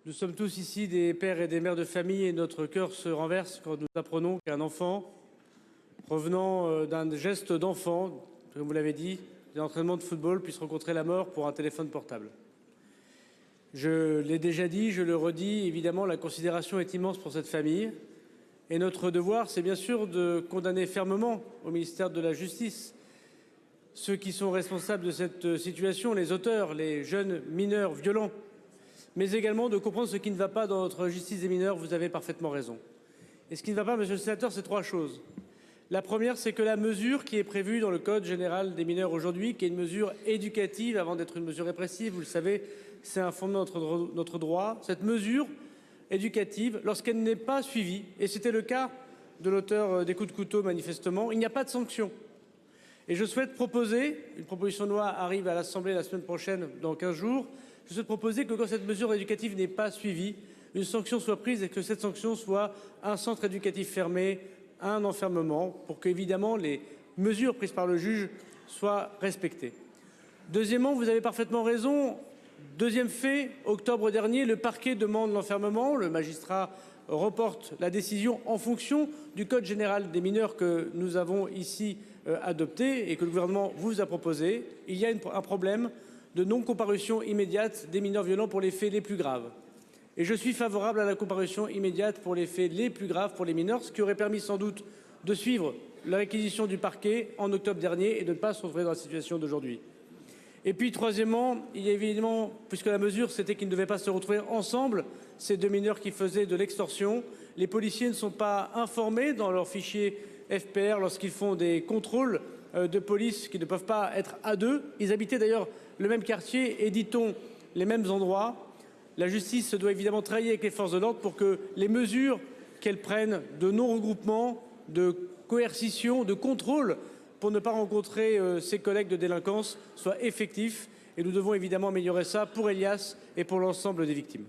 Nous sommes tous ici des pères et des mères de famille et notre cœur se renverse quand nous apprenons qu'un enfant, provenant d'un geste d'enfant, comme vous l'avez dit, d'un entraînement de football, puisse rencontrer la mort pour un téléphone portable. Je l'ai déjà dit, je le redis, évidemment, la considération est immense pour cette famille. Et notre devoir, c'est bien sûr de condamner fermement au ministère de la Justice ceux qui sont responsables de cette situation, les auteurs, les jeunes mineurs violents, mais également de comprendre ce qui ne va pas dans notre justice des mineurs. Vous avez parfaitement raison. Et ce qui ne va pas, monsieur le sénateur, c'est trois choses. La première, c'est que la mesure qui est prévue dans le Code général des mineurs aujourd'hui, qui est une mesure éducative avant d'être une mesure répressive, vous le savez, c'est un fondement de notre droit. Cette mesure éducative, lorsqu'elle n'est pas suivie, et c'était le cas de l'auteur des coups de couteau manifestement, il n'y a pas de sanction. Et je souhaite proposer, une proposition de loi arrive à l'Assemblée la semaine prochaine, dans 15 jours, je souhaite proposer que quand cette mesure éducative n'est pas suivie, une sanction soit prise et que cette sanction soit un centre éducatif fermé, un enfermement, pour qu'évidemment les mesures prises par le juge soient respectées. Deuxièmement, vous avez parfaitement raison. Deuxième fait, octobre dernier, le parquet demande l'enfermement. Le magistrat reporte la décision en fonction du Code général des mineurs que nous avons ici adopté et que le gouvernement vous a proposé. Il y a un problème de non-comparution immédiate des mineurs violents pour les faits les plus graves. Et je suis favorable à la comparution immédiate pour les faits les plus graves pour les mineurs, ce qui aurait permis sans doute de suivre la réquisition du parquet en octobre dernier et de ne pas se retrouver dans la situation d'aujourd'hui. Et puis troisièmement, il y a évidemment, puisque la mesure c'était qu'ils ne devaient pas se retrouver ensemble, ces deux mineurs qui faisaient de l'extorsion, les policiers ne sont pas informés dans leur fichier FPR lorsqu'ils font des contrôles de police qui ne peuvent pas être à deux. Ils habitaient d'ailleurs le même quartier et, dit-on, les mêmes endroits. La justice doit évidemment travailler avec les forces de l'ordre pour que les mesures qu'elles prennent de non-regroupement, de coercition, de contrôle pour ne pas rencontrer ses collègues de délinquance soient effectifs. Et nous devons évidemment améliorer ça pour Elias et pour l'ensemble des victimes.